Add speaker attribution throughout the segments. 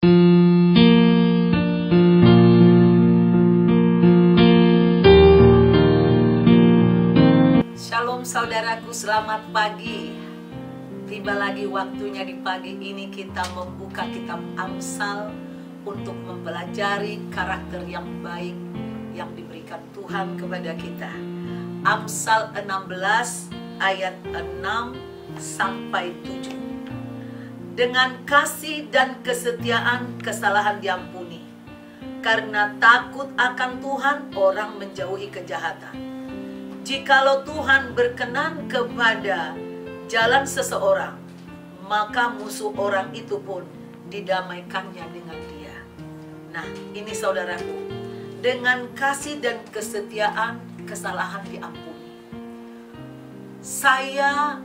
Speaker 1: Shalom saudaraku, selamat pagi. Tiba lagi waktunya di pagi ini kita membuka kitab Amsal untuk mempelajari karakter yang baik yang diberikan Tuhan kepada kita. Amsal 16 ayat 6 sampai 7. Dengan kasih dan kesetiaan kesalahan diampuni. Karena takut akan Tuhan orang menjauhi kejahatan. Jikalau Tuhan berkenan kepada jalan seseorang, maka musuh orang itu pun didamaikannya dengan dia. Nah, ini saudaraku, dengan kasih dan kesetiaan kesalahan diampuni. Saya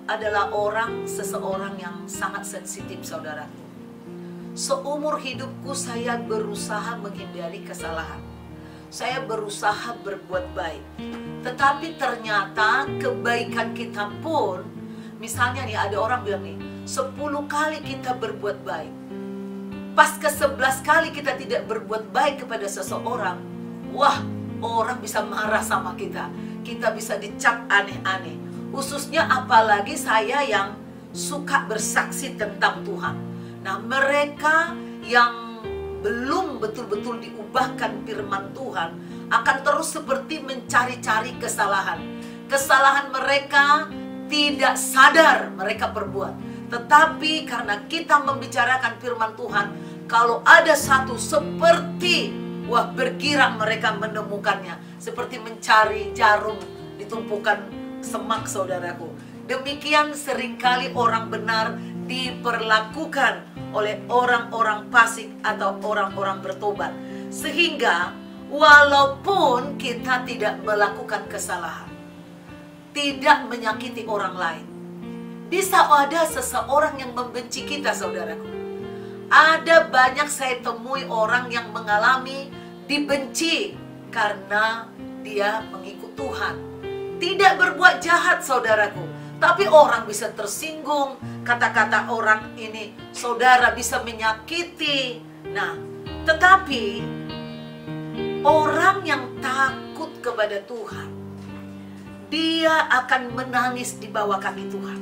Speaker 1: adalah seseorang yang sangat sensitif, saudaraku. Seumur hidupku saya berusaha menghindari kesalahan. Saya berusaha berbuat baik. Tetapi ternyata kebaikan kita pun, misalnya nih ada orang bilang nih, 10 kali kita berbuat baik, pas ke-11 kali kita tidak berbuat baik kepada seseorang, wah, orang bisa marah sama kita. Kita bisa dicap aneh-aneh. Khususnya apalagi saya yang suka bersaksi tentang Tuhan. Nah, mereka yang belum betul-betul diubahkan firman Tuhan akan terus seperti mencari-cari kesalahan. Kesalahan mereka tidak sadar mereka perbuat. Tetapi karena kita membicarakan firman Tuhan, kalau ada satu seperti bergirang mereka menemukannya, seperti mencari jarum di tumpukan semak, saudaraku. Demikian seringkali orang benar diperlakukan oleh orang-orang fasik atau orang-orang bertobat. Sehingga walaupun kita tidak melakukan kesalahan, tidak menyakiti orang lain, bisa ada seseorang yang membenci kita, saudaraku. Ada banyak saya temui orang yang mengalami dibenci karena dia mengikut Tuhan. Tidak berbuat jahat, saudaraku, tapi orang bisa tersinggung. Kata-kata orang ini, saudara, bisa menyakiti. Nah, tetapi orang yang takut kepada Tuhan, dia akan menangis di bawah kaki Tuhan.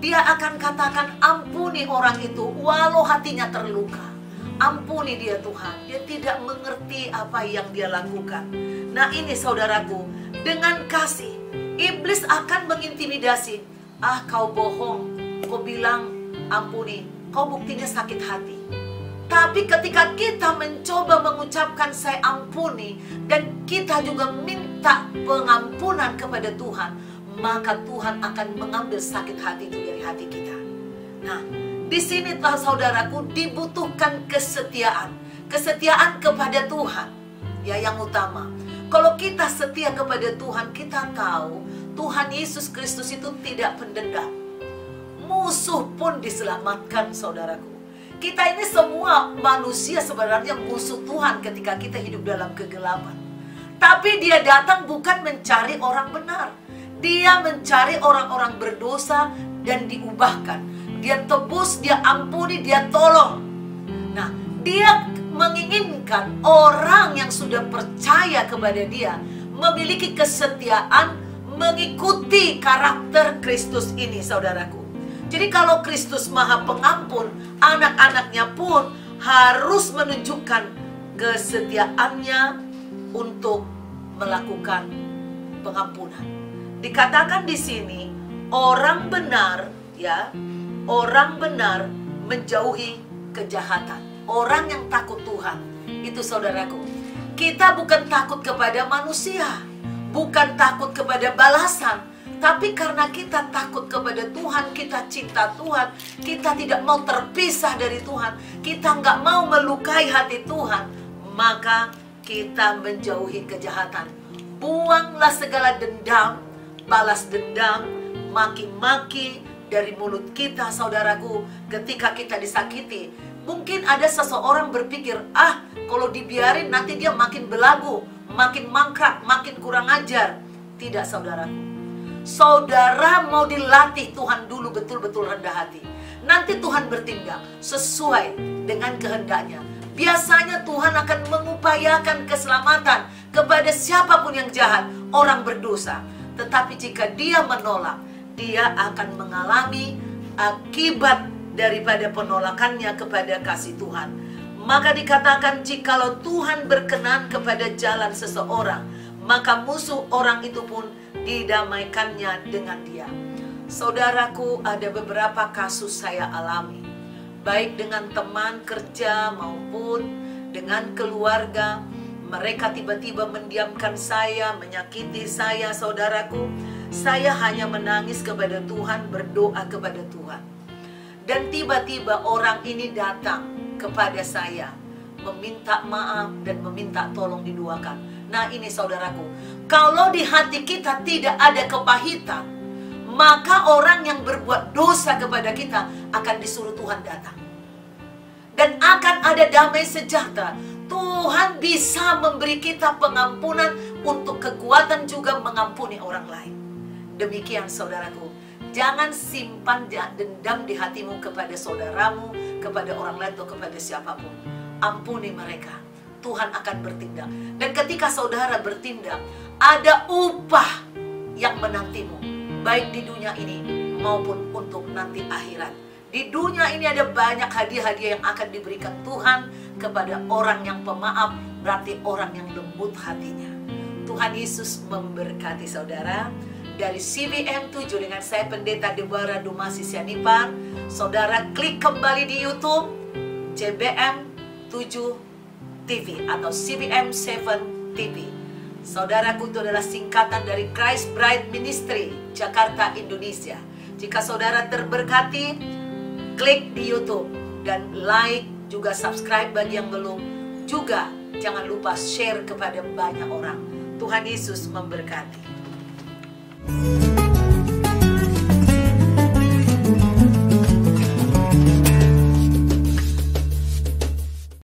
Speaker 1: Dia akan katakan, ampuni orang itu walau hatinya terluka. Ampuni dia, Tuhan. Dia tidak mengerti apa yang dia lakukan. Nah, ini saudaraku, dengan kasih, iblis akan mengintimidasi. Ah, kau bohong, kau bilang ampuni, kau buktinya sakit hati. Tapi ketika kita mencoba mengucapkan saya ampuni, dan kita juga minta pengampunan kepada Tuhan, maka Tuhan akan mengambil sakit hati itu dari hati kita. Nah, di sini saudaraku dibutuhkan kesetiaan. Kesetiaan kepada Tuhan, ya, yang utama. Kalau kita setia kepada Tuhan, kita tahu Tuhan Yesus Kristus itu tidak pendendam. Musuh pun diselamatkan, saudaraku. Kita ini semua manusia sebenarnya musuh Tuhan ketika kita hidup dalam kegelapan. Tapi dia datang bukan mencari orang benar. Dia mencari orang-orang berdosa dan diubahkan. Dia tebus, dia ampuni, dia tolong. Nah, dia menginginkan orang yang sudah percaya kepada dia memiliki kesetiaan mengikuti karakter Kristus ini, saudaraku. Jadi kalau Kristus Maha Pengampun, anak-anaknya pun harus menunjukkan kesetiaannya untuk melakukan pengampunan. Dikatakan di sini, orang benar, ya, orang benar menjauhi kejahatan. Orang yang takut Tuhan, itu saudaraku, kita bukan takut kepada manusia, bukan takut kepada balasan, tapi karena kita takut kepada Tuhan, kita cinta Tuhan, kita tidak mau terpisah dari Tuhan, kita nggak mau melukai hati Tuhan, maka kita menjauhi kejahatan. Buanglah segala dendam, balas dendam, maki-maki dari mulut kita, saudaraku. Ketika kita disakiti, mungkin ada seseorang berpikir, kalau dibiarin nanti dia makin belagu, makin mangkrak, makin kurang ajar. Tidak, saudaraku. Saudara mau dilatih Tuhan dulu betul-betul rendah hati. nanti Tuhan bertindak sesuai dengan kehendaknya. Biasanya Tuhan akan mengupayakan keselamatan kepada siapapun yang jahat, orang berdosa. Tetapi jika dia menolak, dia akan mengalami akibat daripada penolakannya kepada kasih Tuhan. Maka dikatakan, jikalau Tuhan berkenan kepada jalan seseorang, maka musuh orang itu pun didamaikannya dengan dia. Saudaraku, ada beberapa kasus saya alami, baik dengan teman kerja maupun dengan keluarga. Mereka tiba-tiba mendiamkan saya, menyakiti saya, saudaraku. Saya hanya menangis kepada Tuhan, berdoa kepada Tuhan. Dan tiba-tiba orang ini datang kepada saya, meminta maaf dan meminta tolong didoakan. Nah ini saudaraku, kalau di hati kita tidak ada kepahitan, maka orang yang berbuat dosa kepada kita akan disuruh Tuhan datang. Dan akan ada damai sejahtera. Tuhan bisa memberi kita pengampunan untuk kekuatan juga mengampuni orang lain. Demikian saudaraku, jangan simpan dendam di hatimu kepada saudaramu, kepada orang lain atau kepada siapapun. Ampuni mereka, Tuhan akan bertindak. Dan ketika saudara bertindak, ada upah yang menantimu, baik di dunia ini maupun untuk nanti akhirat. Di dunia ini ada banyak hadiah-hadiah yang akan diberikan Tuhan kepada orang yang pemaaf, berarti orang yang lembut hatinya. Tuhan Yesus memberkati saudara. Dari CBM 7 dengan saya Pendeta Deborah Dumasi Sianipar. Saudara klik kembali di YouTube CBM 7 TV atau CBM 7 TV. Saudaraku, itu adalah singkatan dari Christ Bride Ministry Jakarta, Indonesia. Jika saudara terberkati, klik di YouTube dan like, juga subscribe bagi yang belum. Juga jangan lupa share kepada banyak orang. Tuhan Yesus memberkati.